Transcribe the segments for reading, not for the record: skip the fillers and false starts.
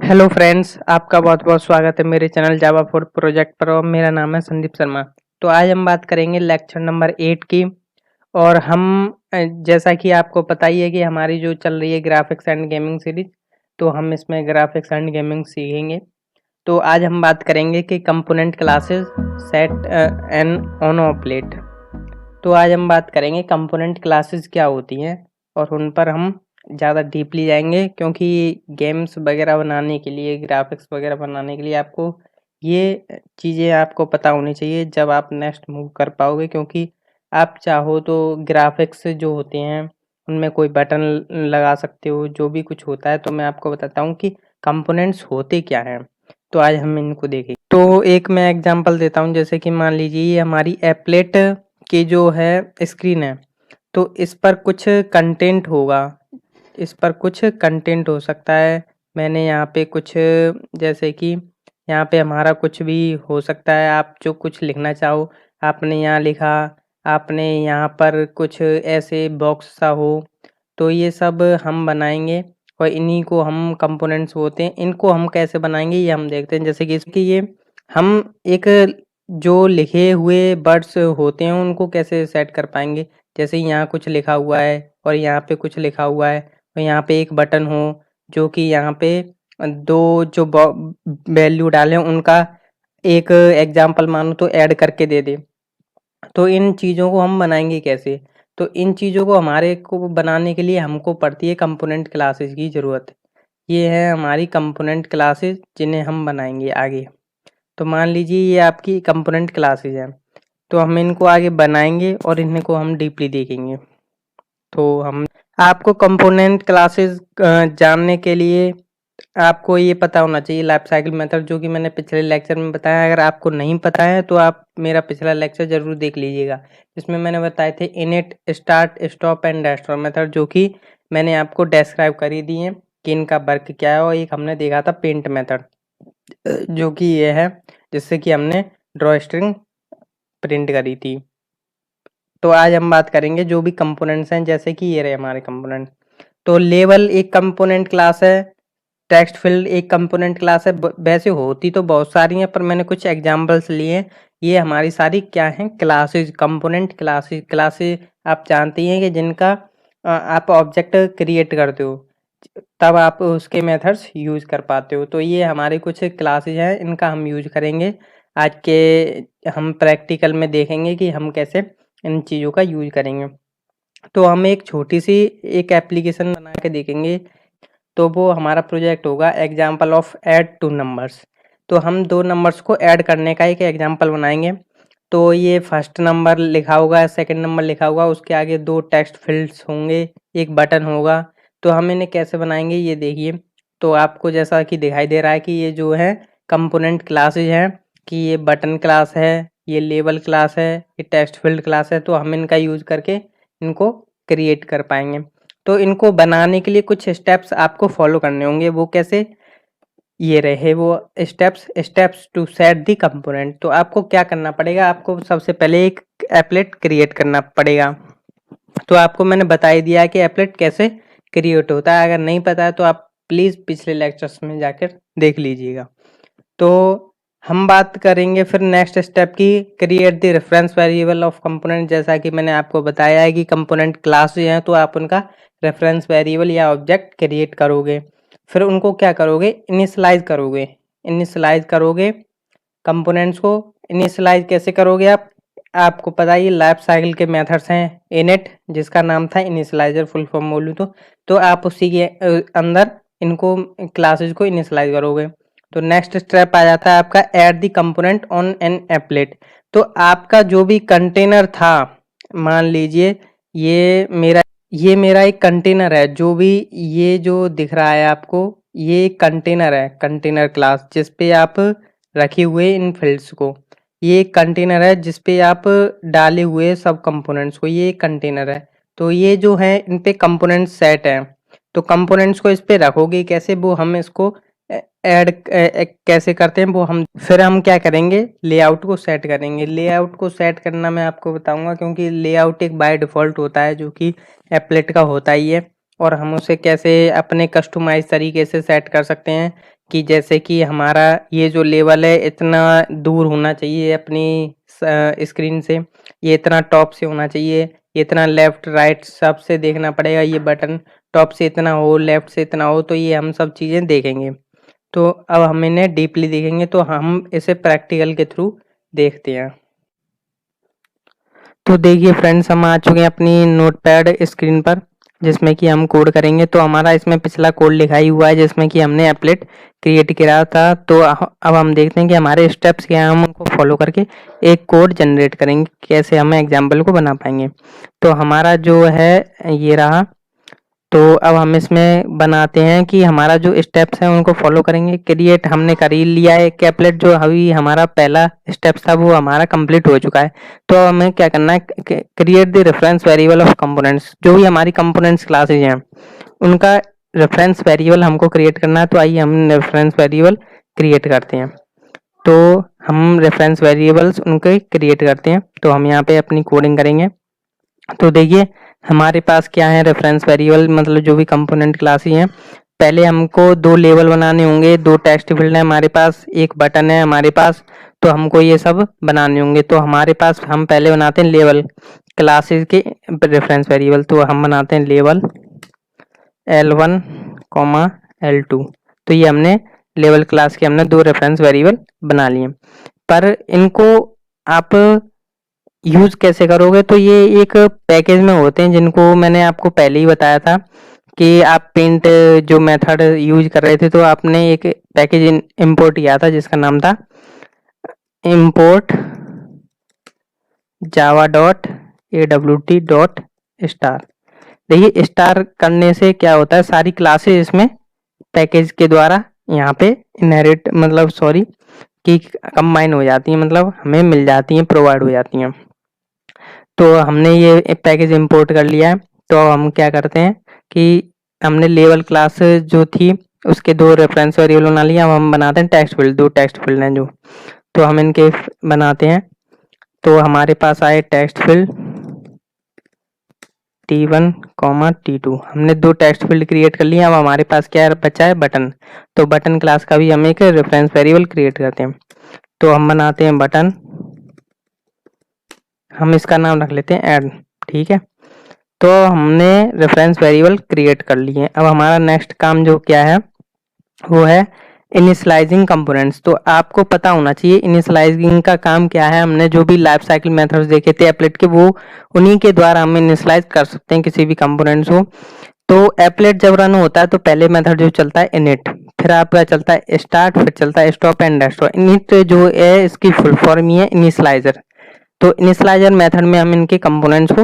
Hello friends, आपका बहुत-बहुत स्वागत है मेरे चैनल जावा फॉर प्रोजेक्ट पर और मेरा नाम है संदीप शर्मा। तो आज हम बात करेंगे लेक्चर नंबर 8 की और जैसा कि आपको पता ही है कि हमारी जो चल रही है ग्राफिक्स एंड गेमिंग सीरीज, तो हम इसमें ग्राफिक्स एंड गेमिंग सीखेंगे। तो आज हम बात करेंगे कि component classes set and on operate. तो आज हम बात करेंगे कंपोनेंट क्लासेस क्या होती हैं और उन पर हम ज़्यादा डीपली जाएंगे क्योंकि गेम्स वगैरह बनाने के लिए ग्राफिक्स वगैरह बनाने के लिए आपको ये चीज़ें आपको पता होनी चाहिए जब आप नेक्स्ट मूव कर पाओगे, क्योंकि आप चाहो तो ग्राफिक्स जो होते हैं उनमें कोई बटन लगा सकते हो, जो भी कुछ होता है। तो मैं आपको बताता हूँ कि कंपोनेंट्स होते क्या हैं। तो आज हम इनको देखेंगे। तो एक मैं एग्जांपल देता हूँ, जैसे कि मान लीजिए ये हमारी एप्लेट की जो है स्क्रीन है, तो इस पर कुछ कंटेंट होगा, इस पर कुछ कंटेंट हो सकता है। मैंने यहाँ पे कुछ, जैसे कि यहाँ पे हमारा कुछ भी हो सकता है, आप जो कुछ लिखना चाहो आपने यहाँ लिखा, आपने यहाँ पर कुछ ऐसे बॉक्स सा हो, तो ये सब हम बनाएंगे और इन्हीं को हम कंपोनेंट्स बोलते हैं। इनको हम कैसे बनाएंगे ये हम देखते हैं। जैसे कि इसकी ये हम एक जो लिखे हुए वर्ड्स होते हैं उनको कैसे सेट कर पाएंगे। जैसे यहाँ कुछ लिखा हुआ है और यहाँ पे कुछ लिखा हुआ है और यहाँ पे एक बटन हो जो कि यहाँ पे दो जो वैल्यू डालें उनका एक एग्जाम्पल मानो तो ऐड करके दे दे। तो इन चीज़ों को हम बनाएंगे कैसे? तो इन चीज़ों को हमारे को बनाने के लिए हमको पड़ती है कंपोनेंट क्लासेस की ज़रूरत। ये है हमारी कंपोनेंट क्लासेस जिन्हें हम बनाएंगे आगे। तो मान लीजिए ये आपकी कंपोनेंट क्लासेस हैं, तो हम इनको आगे बनाएंगे और इनको हम डीपली देखेंगे। तो हम आपको कंपोनेंट क्लासेस जानने के लिए आपको ये पता होना चाहिए लाइफ साइकिल मेथड, जो कि मैंने पिछले लेक्चर में बताया। अगर आपको नहीं पता है तो आप मेरा पिछला लेक्चर जरूर देख लीजिएगा, जिसमें मैंने बताए थे init, start, stop and destroy method, जो कि मैंने आपको डिस्क्राइब कर ही दिए कि इनका वर्क क्या है। और एक हमने देखा था पेंट मेथड, जो कि ये है जिससे कि हमने ड्रॉ स्ट्रिंग प्रिंट करी थी। तो आज हम बात करेंगे जो भी कंपोनेंट्स हैं, जैसे कि ये रहे हमारे कंपोनेंट। तो लेवल एक कंपोनेंट क्लास है, टेक्स्ट फील्ड एक कंपोनेंट क्लास है। वैसे होती तो बहुत सारी हैं पर मैंने कुछ एग्जांपल्स लिए हैं। ये हमारी सारी क्या हैं, क्लासेस, कंपोनेंट क्लासेस। क्लासेस आप जानती हैं कि जिनका आप ऑब्जेक्ट क्रिएट करते हो तब आप उसके मेथड्स यूज कर पाते हो। तो ये हमारे कुछ क्लासेस हैं, इनका हम यूज करेंगे। आज के हम प्रैक्टिकल में देखेंगे कि हम कैसे इन चीज़ों का यूज करेंगे। तो हम एक छोटी सी एक एप्लीकेशन बना के देखेंगे। तो वो हमारा प्रोजेक्ट होगा example of add two numbers. तो हम दो नंबर्स को ऐड करने का एक एग्जाम्पल बनाएंगे। तो ये फर्स्ट नंबर लिखा होगा, सेकंड नंबर लिखा होगा, उसके आगे दो टेक्स्ट फील्ड्स होंगे, एक बटन होगा। तो हम इन्हें कैसे बनाएंगे ये देखिए। तो आपको जैसा कि दिखाई दे रहा है कि ये जो है कंपोनेंट क्लासेज हैं, कि ये बटन क्लास है, ये लेबल क्लास है, ये टेक्स्ट फील्ड क्लास है। तो हम इनका यूज करके इनको क्रिएट कर पाएंगे। तो इनको बनाने के लिए कुछ स्टेप्स आपको फॉलो करने होंगे। वो कैसे, ये रहे वो steps to set the component. तो आपको क्या करना पड़ेगा, आपको सबसे पहले एक एप्लेट क्रिएट करना पड़ेगा। तो आपको मैंने बता ही दिया है कि एप्लेट कैसे क्रिएट होता है। अगर नहीं पता है तो आप प्लीज़ पिछले लेक्चर्स में जाकर देख लीजिएगा। तो हम बात करेंगे फिर नेक्स्ट स्टेप की, create the reference variable of component. जैसा कि मैंने आपको बताया है कि कंपोनेंट क्लास जो है तो आप उनका रेफरेंस वेरिएबल या ऑब्जेक्ट क्रिएट करोगे। फिर उनको क्या करोगे, इनिशियलाइज करोगे। इनिशियलाइज करोगे कंपोनेंट्स को। इनिशियलाइज कैसे करोगे आप, आपको पता ही लाइफ साइकिल के मेथड्स हैं। इनिट जिसका नाम था इनिशियलाइजर, फुल फॉर्म बोलूँ तो आप उसी के अंदर इनको क्लासेस को इनिशियलाइज करोगे। तो नेक्स्ट स्टेप आ जाता है आपका add the component on an applet. तो आपका जो भी कंटेनर था, मान लीजिए ये मेरा एक कंटेनर है, जो भी ये जो दिख रहा है आपको, ये एक कंटेनर है, कंटेनर क्लास जिस पे आप रखे हुए इन फील्ड्स को। ये एक कंटेनर है जिस पे आप डाले हुए सब कंपोनेंट्स को, ये एक कंटेनर है। तो ये जो है इन पे कंपोनेंट सेट है। तो कंपोनेंट्स को इस पे रखोगे कैसे, वो हम इसको ऐड कैसे करते हैं वो हम क्या करेंगे, लेआउट को सेट करेंगे। लेआउट को सेट करना मैं आपको बताऊंगा, क्योंकि लेआउट एक बाय डिफ़ॉल्ट होता है जो कि एप्लेट का होता ही है। और हम उसे कैसे अपने कस्टमाइज तरीके से सेट कर सकते हैं कि जैसे कि हमारा ये जो लेवल है इतना दूर होना चाहिए अपनी स्क्रीन से, ये इतना टॉप से होना चाहिए, ये इतना लेफ्ट राइट सब से देखना पड़ेगा, ये बटन टॉप से इतना हो लेफ्ट से इतना हो, तो ये हम सब चीज़ें देखेंगे। तो अब हम इन्हें डीपली देखेंगे, तो हम इसे प्रैक्टिकल के थ्रू देखते हैं। तो देखिए फ्रेंड्स, हम आ चुके हैं अपनी नोटपैड स्क्रीन पर, जिसमें कि हम कोड करेंगे। तो हमारा इसमें पिछला कोड लिखा ही हुआ है जिसमें कि हमने एप्लेट क्रिएट किया था। तो अब हम देखते हैं कि हमारे स्टेप्स क्या हैं, हम उनको फॉलो करके एक कोड जनरेट करेंगे, कैसे हम एग्जाम्पल को बना पाएंगे। तो हमारा जो है ये रहा। तो अब हम इसमें बनाते हैं कि हमारा जो स्टेप्स हैं उनको फॉलो करेंगे। क्रिएट हमने कर ही लिया है एक एप्लेट, जो अभी हमारा पहला स्टेप्स था वो हमारा कंप्लीट हो चुका है। तो अब हमें क्या करना है, create the reference variable of components. जो भी हमारी कंपोनेंट्स क्लासेज हैं उनका रेफरेंस वेरिएबल हमको क्रिएट करना है। तो आइए हम रेफरेंस वेरिएबल क्रिएट करते हैं। तो हम रेफरेंस वेरिएबल्स उनके क्रिएट करते हैं। तो हम यहाँ पे अपनी कोडिंग करेंगे। तो देखिए हमारे पास क्या है रेफरेंस वेरिएबल, मतलब जो भी कंपोनेंट क्लास ही हैं। पहले हमको दो लेबल बनाने होंगे, दो टेक्स्ट फील्ड है हमारे पास, एक बटन है हमारे पास। तो हमको ये सब बनाने होंगे। तो हमारे पास हम पहले बनाते हैं लेबल क्लासेस के रेफरेंस वेरिएबल। तो हम बनाते हैं लेबल L1, L2। तो ये हमने लेवल क्लास के हमने दो रेफरेंस वेरिएबल बना लिए। पर इनको आप यूज कैसे करोगे, तो ये एक पैकेज में होते हैं जिनको मैंने आपको पहले ही बताया था कि आप पेंट जो मेथड यूज कर रहे थे, तो आपने एक पैकेज इंपोर्ट किया था जिसका नाम था import java.awt.star। देखिए स्टार करने से क्या होता है, सारी क्लासेस इसमें पैकेज के द्वारा यहाँ पे इनहेरिट मतलब सॉरी कि कंबाइन हो जाती हैं, मतलब हमें मिल जाती हैं, प्रोवाइड हो जाती हैं। तो हमने ये पैकेज इंपोर्ट कर लिया है। तो हम क्या करते हैं कि हमने लेवल क्लास जो थी उसके दो रेफरेंस वेरिएबल बना लिया। अब हम बनाते हैं टेक्स्ट फील्ड, दो टेक्स्ट फील्ड हैं जो, तो हम इनके बनाते हैं। तो हमारे पास आए टेक्स्ट फील्ड T1, T2। हमने दो टेक्स्ट फील्ड क्रिएट कर लिए। अब हमारे पास क्या बचा है, बटन। तो बटन क्लास का भी हम एक रेफरेंस वेरिएबल क्रिएट करते हैं। तो हम बनाते हैं बटन, हम इसका नाम रख लेते हैं ऐड, ठीक है। तो हमने रेफरेंस वेरिएबल क्रिएट कर लिए। अब हमारा नेक्स्ट काम जो क्या है वो है इनिशियलाइजिंग कंपोनेंट्स। तो आपको पता होना चाहिए इनिशियलाइजिंग का काम क्या है। हमने जो भी लाइफ साइकिल मेथड्स देखे थे एप्लेट के, वो उन्हीं के द्वारा हम इनिशियलाइज कर सकते हैं किसी भी कंपोनेंट्स को। तो एप्लेट जब रन होता है तो पहले मेथड जो चलता है इनिट, फिर आपका चलता है स्टार्ट, फिर चलता है स्टॉप एंड डेस्ट्रॉय। इनिट जो है इसकी फुल फॉर्म ही है इनिशियलाइजर। तो इनिशियलाइजर मेथड में हम इनके कंपोनेंट्स को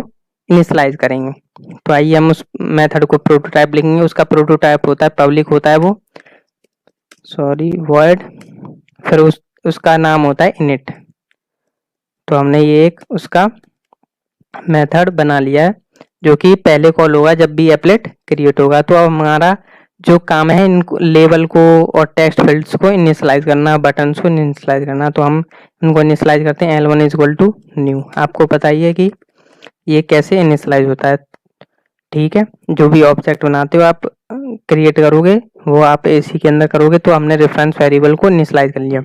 इनिशियलाइज करेंगे। तो आइए हम उस मेथड को प्रोटोटाइप लिखेंगे। उसका प्रोटोटाइप होता है पब्लिक होता है वो void, फिर उसका नाम होता है init। तो हमने ये एक उसका मेथड बना लिया है जो कि पहले कॉल होगा जब भी एप्लेट क्रिएट होगा। तो अब हमारा जो काम है इनको लेबल को और टेक्स्ट फील्ड्स को इनिशियलाइज करना, बटन्स को इनिशियलाइज करना। तो हम इनको इनिशियलाइज करते हैं L1 = न्यू। आपको पता ही है कि ये कैसे इनिशियलाइज होता है, ठीक है। जो भी ऑब्जेक्ट बनाते हो आप क्रिएट करोगे वो आप एसी के अंदर करोगे। तो हमने रेफरेंस वेरिएबल को इनिशियलाइज कर लिया।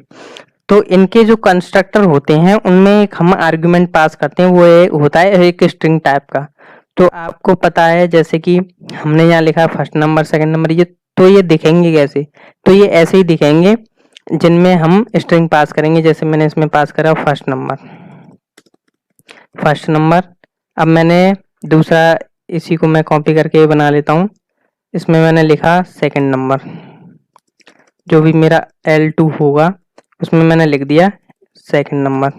तो इनके जो कंस्ट्रक्टर होते हैं उनमें एक हम आर्गुमेंट पास करते हैं, वो होता है एक स्ट्रिंग टाइप का। तो आपको पता है जैसे कि हमने यहाँ लिखा फर्स्ट नंबर सेकंड नंबर, ये तो ये दिखेंगे कैसे, तो ये ऐसे ही दिखेंगे जिनमें हम स्ट्रिंग पास करेंगे। जैसे मैंने इसमें पास करा फर्स्ट नंबर। अब मैंने दूसरा इसी को मैं कॉपी करके बना लेता हूँ। इसमें मैंने लिखा सेकंड नंबर, जो भी मेरा L2 होगा उसमें मैंने लिख दिया सेकंड नंबर।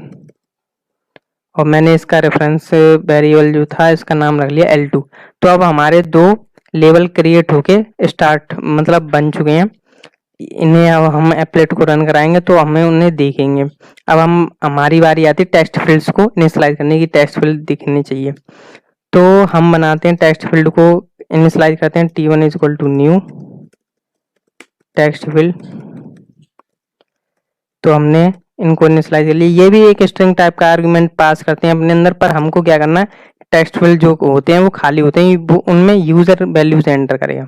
और मैंने इसका रेफरेंस वेरिएबल जो था इसका नाम रख लिया L2। तो अब हमारे दो लेवल क्रिएट होके स्टार्ट मतलब बन चुके हैं। इन्हें अब हम एप्लेट को रन कराएंगे तो हमें उन्हें देखेंगे। अब हमारी बारी आती है टेक्स्ट फील्ड्स को इनिशियलाइज करने की। टेक्स्ट फील्ड दिखनी चाहिए, तो हम बनाते हैं टेक्स्ट फील्ड को इनिशियलाइज करते हैं T1 = न्यू टेक्स्ट फील्ड। तो हमने इनको इनिशियलाइज कर लिया। ये भी एक स्ट्रिंग टाइप का आर्गुमेंट पास करते हैं अपने अंदर, पर हमको क्या करना है टेक्स्ट फील्ड जो होते हैं वो खाली होते हैं, वो उनमें यूज़र वैल्यूज़ एंटर करेगा।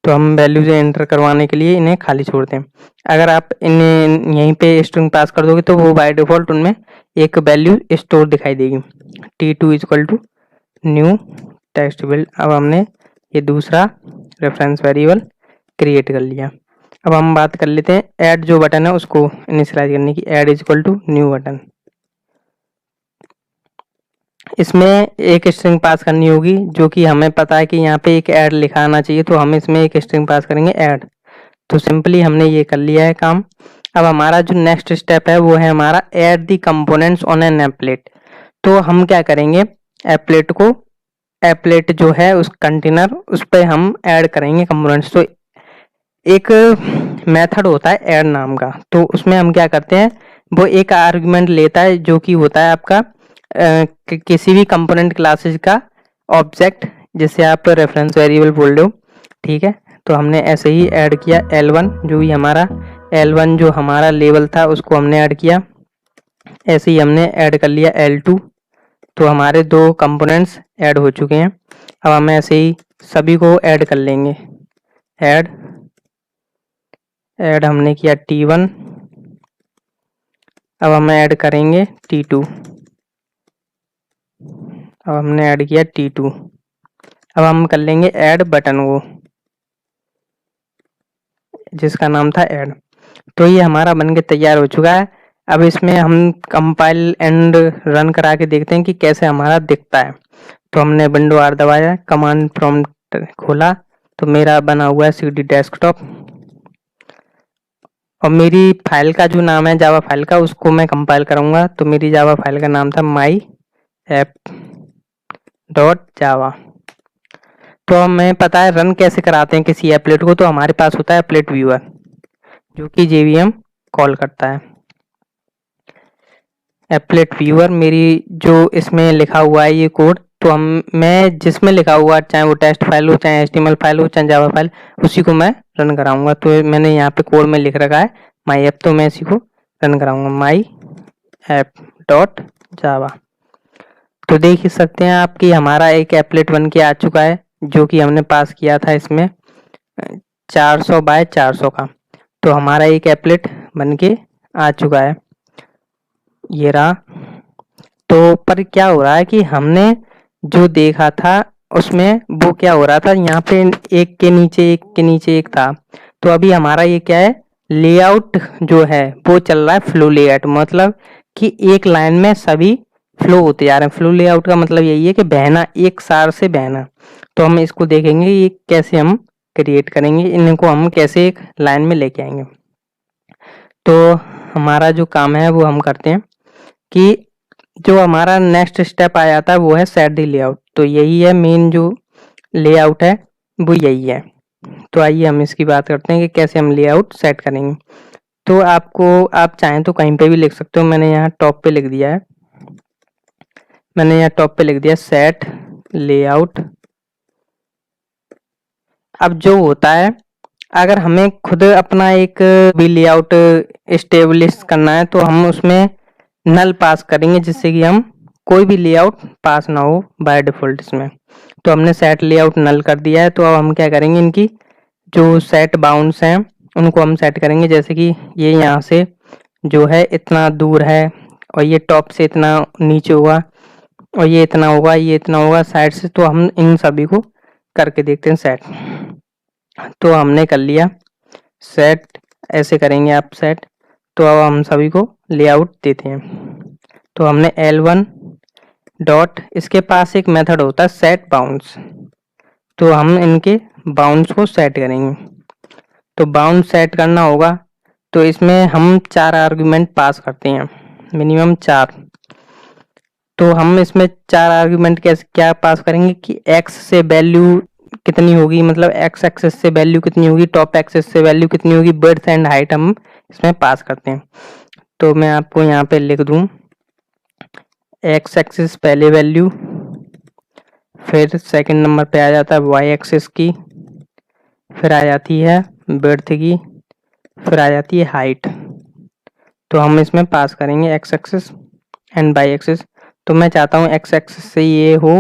तो हम वैल्यूज़ एंटर करवाने के लिए इन्हें खाली छोड़ते हैं। अगर आप इन्हें यहीं पे स्ट्रिंग पास कर दोगे तो वो बाय डिफ़ॉल्ट उनमें एक वैल्यू स्टोर दिखाई देगी, t2 equal to new text field. अब हमने ये दूसरा रेफरेंस वेरिएबल क्रिएट कर लिया। अब हम बात कर लेते हैं ऐड जो बटन है उसको इनिशियलाइज करने की। Add equal to new button, इसमें एक स्ट्रिंग पास करनी होगी जो कि हमें पता है कि यहाँ पे एक ऐड लिखा आना चाहिए, तो हम इसमें एक स्ट्रिंग पास करेंगे ऐड। तो सिंपली हमने ये कर लिया है काम। अब हमारा जो नेक्स्ट स्टेप है वो है हमारा add the components on an applet. तो हम क्या करेंगे, एप्लेट को, एप्लेट जो है उस कंटेनर उस पर हम ऐड करेंगे कंपोनेंट्स। तो एक मेथड होता है ऐड नाम का, तो उसमें हम क्या करते हैं, वो एक आर्गुमेंट लेता है जो कि होता है आपका किसी भी कंपोनेंट क्लासेस का ऑब्जेक्ट, जिसे आप रेफरेंस वेरिएबल बोल रहे हो, ठीक है। तो हमने ऐसे ही ऐड किया L1, जो भी हमारा L1 जो हमारा लेवल था उसको हमने ऐड किया। ऐसे ही हमने ऐड कर लिया L2। तो हमारे दो कंपोनेंट्स ऐड हो चुके हैं। अब हम ऐसे ही सभी को ऐड कर लेंगे। ऐड हमने किया T1। अब हम ऐड करेंगे T2। अब हमने ऐड किया T2। अब हम कर लेंगे ऐड बटन को, जिसका नाम था ऐड। तो ये हमारा बनके तैयार हो चुका है। अब इसमें हम कंपाइल एंड रन करा के देखते हैं कि कैसे हमारा दिखता है। तो हमने विंडो R दबाया, कमांड प्रॉम्प्ट खोला, तो मेरा बना हुआ है CD डेस्कटॉप। और मेरी फाइल का जो नाम है जावा फाइल का, उसको मैं कंपाइल करूँगा। तो मेरी जावा फाइल का नाम था my app.java। तो हमें पता है रन कैसे कराते हैं किसी एप्लेट को। तो हमारे पास होता है एप्लेट व्यूअर, जो कि JVM कॉल करता है। एप्लेट व्यूअर मेरी जो इसमें लिखा हुआ है ये कोड, तो मैं जिसमें लिखा हुआ, चाहे वो टेक्स्ट फाइल हो, चाहे HTML फाइल हो, चाहे जावा फाइल, उसी को मैं रन कराऊंगा। तो मैंने यहाँ पे कोड में लिख रखा है माई ऐप, तो मैं इसी को रन कराऊंगा, my app.java। तो देख ही सकते हैं आप कि हमारा एक एप्लेट बन के आ चुका है, जो कि हमने पास किया था इसमें 400 बाय 400 का। तो हमारा एक एप्लेट बन के आ चुका है, ये रहा। तो पर क्या हो रहा है कि हमने जो देखा था उसमें वो क्या हो रहा था, यहाँ पे एक के नीचे एक था। तो अभी हमारा ये क्या है, लेआउट जो है वो चल रहा है फ्लो लेआउट, मतलब कि एक लाइन में सभी फ्लो होते जा रहे हैं। फ्लो लेआउट का मतलब यही है कि बहना, एक सार से बहना। तो हम इसको देखेंगे ये कैसे हम क्रिएट करेंगे, इनको हम कैसे एक लाइन में लेके आएंगे। तो हमारा जो काम है वो हम करते हैं कि जो हमारा नेक्स्ट स्टेप आ जाता है वो है सेट दी लेआउट। तो यही है मेन जो लेआउट है, वो यही है। तो आइए हम इसकी बात करते हैं कि कैसे हम लेआउट सेट करेंगे। तो आप चाहें तो कहीं पे भी लिख सकते हो। मैंने यहाँ टॉप पे लिख दिया सेट लेआउट। अब जो होता है, अगर हमें खुद अपना एक भी लेआउट एस्टेब्लिश करना है तो हम उसमें नल पास करेंगे, जिससे कि हम कोई भी लेआउट पास ना हो बाय डिफॉल्ट इसमें। तो हमने सेट लेआउट नल कर दिया है। तो अब हम क्या करेंगे, इनकी जो सेट बाउंड्स हैं उनको हम सेट करेंगे। जैसे कि ये यहाँ से जो है इतना दूर है, और ये टॉप से इतना नीचे होगा, और ये इतना होगा, ये इतना होगा साइड से। तो हम इन सभी को करके देखते हैं सेट। तो हमने कर लिया सेट, ऐसे करेंगे आप सेट। तो अब हम सभी को लेआउट देते हैं। तो हमने L1 डॉट, इसके पास एक मेथड होता है सेट बाउंड्स। तो हम इनके बाउंड्स को सेट करेंगे। तो बाउंड सेट करना होगा, तो इसमें हम 4 आर्गुमेंट पास करते हैं, मिनिमम 4। तो हम इसमें 4 आर्गुमेंट कैसे क्या पास करेंगे कि x से वैल्यू कितनी होगी, मतलब x एक्सेस से वैल्यू कितनी होगी, टॉप एक्सेस से वैल्यू कितनी होगी, विड्थ एंड हाइट हम इसमें पास करते हैं। तो मैं आपको यहाँ पे लिख दूँ, x एक्सिस पहले वैल्यू, फिर सेकंड नंबर पे आ जाता है y एक्सिस की, फिर आ जाती है विड्थ की, फिर आ जाती है हाइट। तो हम इसमें पास करेंगे x axis and y axis. तो मैं चाहता हूँ एक्स एक्सिस से ये हो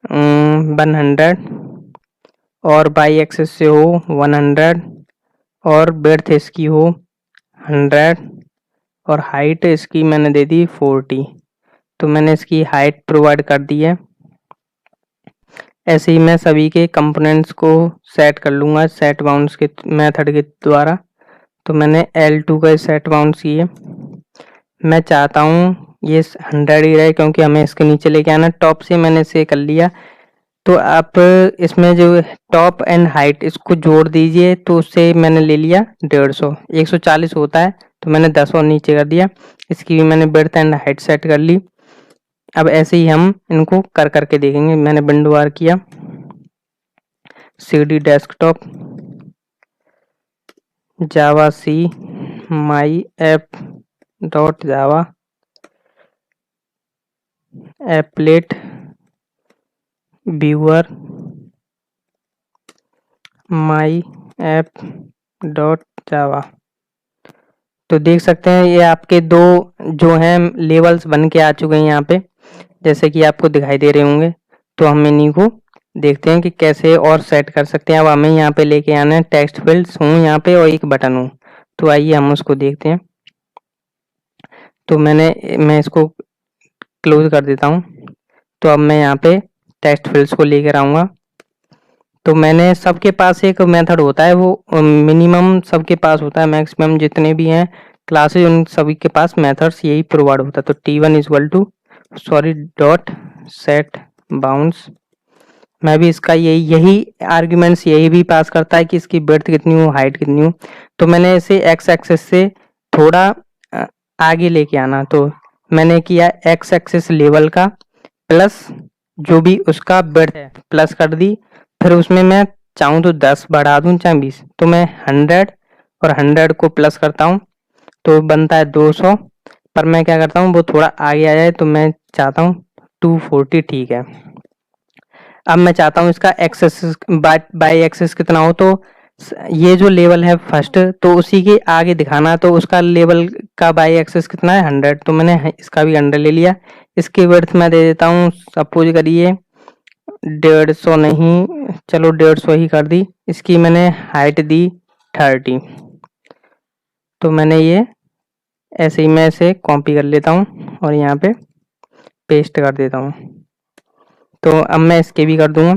100 और वाई एक्सिस से हो 100 और विड्थ इसकी हो 100 और हाइट इसकी मैंने दे दी 40। तो मैंने इसकी हाइट प्रोवाइड कर दी है। ऐसे ही मैं सभी के कंपोनेंट्स को सेट कर लूँगा सेट बाउंड्स के मेथड के द्वारा। तो मैंने L2 का सेट बाउंड्स किए। मैं चाहता हूँ ये 100 ही रहे क्योंकि हमें इसके नीचे लेके आना। टॉप से मैंने इसे कर लिया। तो आप इसमें जो टॉप एंड हाइट इसको जोड़ दीजिए। तो उससे मैंने ले लिया 150, 140 होता है तो मैंने 10 और नीचे कर दिया। इसकी भी मैंने विड्थ एंड हाइट सेट कर ली। अब ऐसे ही हम इनको कर करके देखेंगे। मैंने विंडो बार किया, CD desktop, javac my app dot Java applet viewer my app dot Java. तो देख सकते हैं ये आपके दो जो हैं लेवल्स बन के आ चुके हैं यहाँ पे, जैसे कि आपको दिखाई दे रहे होंगे। तो हम इन्हीं को देखते हैं कि कैसे और सेट कर सकते हैं। अब हमें यहाँ पे लेके आना है टेक्स्ट फील्ड्स हूँ यहाँ पे और एक बटन हूँ। तो आइए हम उसको देखते हैं। तो मैं इसको क्लोज कर देता हूँ। तो अब मैं यहाँ पे टेक्स्ट फील्ड्स को लेकर आऊँगा। तो मैंने सबके पास एक मेथड होता है, वो मिनिमम सबके पास होता है, मैक्सिमम जितने भी हैं क्लासेज उन सभी के पास मेथड्स यही प्रोवाइड होता है। तो T1 equal to dot set bounds. मैं भी इसका यही आर्ग्यूमेंट्स यही भी पास करता है कि इसकी विड्थ कितनी हो, हाइट कितनी हो। तो मैंने इसे एक्स एक्सिस से थोड़ा आगे लेके आना। तो मैंने किया एक्स एक्सिस लेवल का प्लस जो भी उसका विड्थ है प्लस कर दी। फिर उसमें मैं चाहूँ तो 10 बढ़ा दूँ चाहे 20। तो मैं 100 और 100 को प्लस करता हूँ तो बनता है 200। पर मैं क्या करता हूँ वो थोड़ा आगे आ जाए तो मैं चाहता हूँ 240 ठीक है। अब मैं चाहता हूँ इसका एक्सेस बाई एक्सेस कितना हो। तो ये जो लेवल है फर्स्ट तो उसी के आगे दिखाना। तो उसका लेवल का बाई एक्सेस कितना है 100। तो मैंने इसका भी 100 ले लिया। इसकी विड्थ मैं दे देता हूँ, सपोज करिए 150 नहीं, चलो 150 ही कर दी। इसकी मैंने हाइट दी 30। तो मैंने ये ऐसे ही मैं इसे कॉपी कर लेता हूँ और यहाँ पे पेस्ट कर देता हूँ। तो अब मैं इसके भी कर दूंगा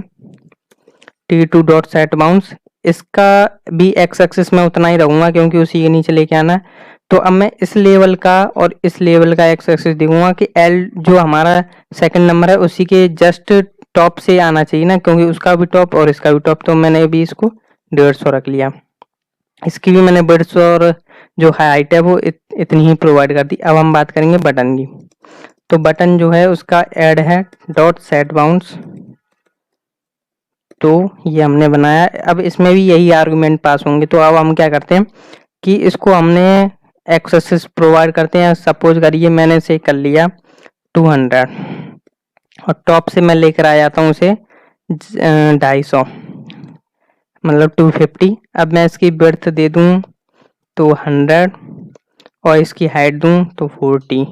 T2 डॉट सेट बाउंड्स। इसका भी एक्स एक्सिस में उतना ही रहूंगा क्योंकि उसी के नीचे लेके आना है। तो अब मैं इस लेवल का और इस लेवल का एक्स एक्सिस देखूंगा कि L जो हमारा सेकंड नंबर है उसी के जस्ट टॉप से आना चाहिए ना, क्योंकि उसका भी टॉप और इसका भी टॉप। तो मैंने भी इसको 150 रख लिया। इसकी भी मैंने 150 और जो हाइट है वो इतनी ही प्रोवाइड कर दी। अब हम बात करेंगे बटन की। तो बटन जो है उसका ऐड है डॉट सेट बाउंड्स। तो ये हमने बनाया। अब इसमें भी यही आर्गुमेंट पास होंगे। तो अब हम क्या करते हैं कि इसको हमने एक्स एक्सिस प्रोवाइड करते हैं। सपोज करिए मैंने इसे कर लिया 200 और टॉप से मैं लेकर आ जाता हूँ उसे 250 मतलब 250। अब मैं इसकी विड्थ दे दूँ तो 100 और इसकी हाइट दूँ तो 40।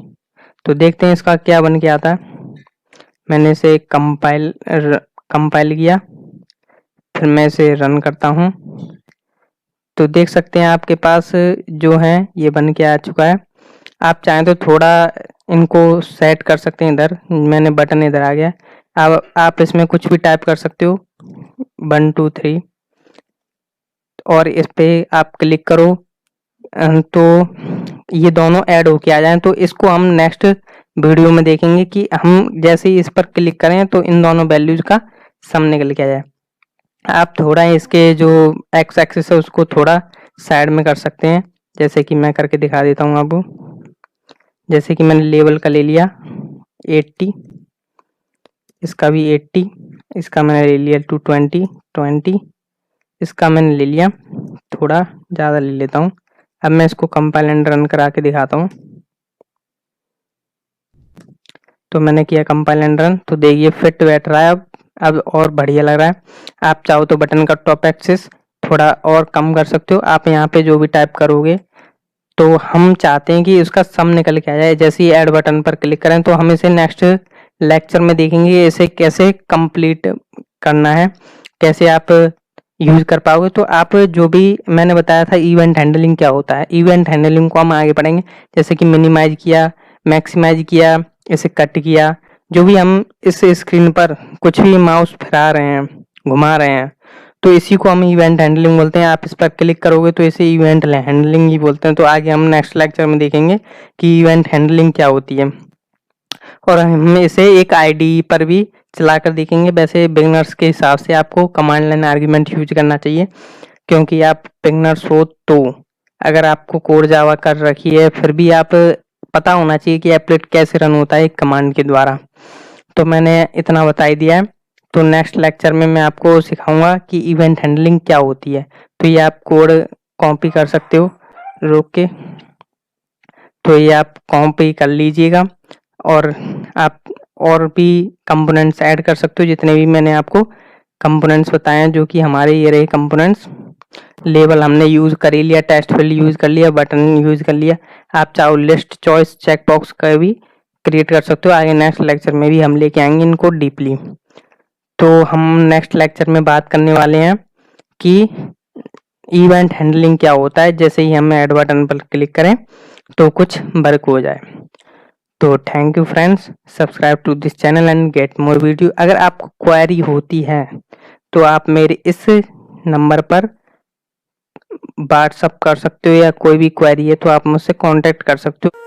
तो देखते हैं इसका क्या बन के आता है। मैंने इसे कंपाइल किया, फिर मैं इसे रन करता हूँ। तो देख सकते हैं आपके पास जो है ये बन के आ चुका है। आप चाहें तो थोड़ा इनको सेट कर सकते हैं। इधर मैंने बटन इधर आ गया। अब आप इसमें कुछ भी टाइप कर सकते हो 1 2 3 और इस पे आप क्लिक करो तो ये दोनों ऐड होके आ जाएं। तो इसको हम नेक्स्ट वीडियो में देखेंगे कि हम जैसे ही इस पर क्लिक करें तो इन दोनों वैल्यूज का सम निकल के आ जाए। आप थोड़ा इसके जो एक्स एक्सिस है उसको थोड़ा साइड में कर सकते हैं, जैसे कि मैं करके दिखा देता हूँ आपको। जैसे कि मैंने लेवल का ले लिया 80, इसका भी 80, इसका मैंने ले लिया 220, इसका मैंने ले लिया, थोड़ा ज़्यादा ले लेता हूँ। अब मैं इसको कंपाइल एंड रन करा के दिखाता हूँ। तो मैंने किया कंपाइल एंड रन। तो देखिए फिट बैठ रहा है अब और बढ़िया लग रहा है। आप चाहो तो बटन का टॉप एक्सिस थोड़ा और कम कर सकते हो। आप यहाँ पे जो भी टाइप करोगे तो हम चाहते हैं कि उसका सम निकल के आ जाए। जैसे ही ऐड बटन पर क्लिक करें तो हम इसे नेक्स्ट लेक्चर में देखेंगे इसे कैसे कंप्लीट करना है, कैसे आप यूज़ कर पाओगे। तो आप जो भी मैंने बताया था इवेंट हैंडलिंग क्या होता है, इवेंट हैंडलिंग को हम आगे पढ़ेंगे। जैसे कि मिनिमाइज किया, मैक्सिमाइज किया, इसे कट किया, जो भी हम इस स्क्रीन पर कुछ भी माउस फिरा रहे हैं, घुमा रहे हैं, तो इसी को हम इवेंट हैंडलिंग बोलते हैं। आप इस पर क्लिक करोगे तो इसे इवेंट हैंडलिंग ही बोलते हैं। तो आगे हम नेक्स्ट लेक्चर में देखेंगे कि इवेंट हैंडलिंग क्या होती है, और हम इसे एक आईडी पर भी चलाकर देखेंगे। वैसे बिगनर्स के हिसाब से आपको कमांड लाइन आर्गुमेंट यूज करना चाहिए, क्योंकि आप बिगनर्स हो तो अगर आपको कोड जावा कर रखी है फिर भी आप पता होना चाहिए कि एप्लेट कैसे रन होता है एक कमांड के द्वारा। तो मैंने इतना बता ही दिया है। तो नेक्स्ट लेक्चर में मैं आपको सिखाऊंगा कि इवेंट हैंडलिंग क्या होती है। तो ये आप कोड कॉपी कर सकते हो रोक के, तो ये आप कॉपी कर लीजिएगा, और आप और भी कंपोनेंट्स ऐड कर सकते हो जितने भी मैंने आपको कंपोनेंट्स बताए हैं, जो कि हमारे ये रहे कंपोनेंट्स। लेबल हमने यूज कर ही लिया, टेस्ट फील्ड यूज कर लिया, बटन यूज कर लिया। आप चाहो लिस्ट चॉइस चेकबॉक्स का भी क्रिएट कर सकते हो। आगे नेक्स्ट लेक्चर में भी हम लेके आएंगे इनको डीपली। तो हम नेक्स्ट लेक्चर में बात करने वाले हैं कि इवेंट हैंडलिंग क्या होता है। जैसे ही हम ऐड बटन पर क्लिक करें तो कुछ वर्क हो जाए। तो thank you friends, subscribe to this channel and get more video. अगर आपको क्वेरी होती है तो आप मेरे इस नंबर पर व्हाट्सअप कर सकते हो, या कोई भी क्वेरी है तो आप मुझसे कांटेक्ट कर सकते हो।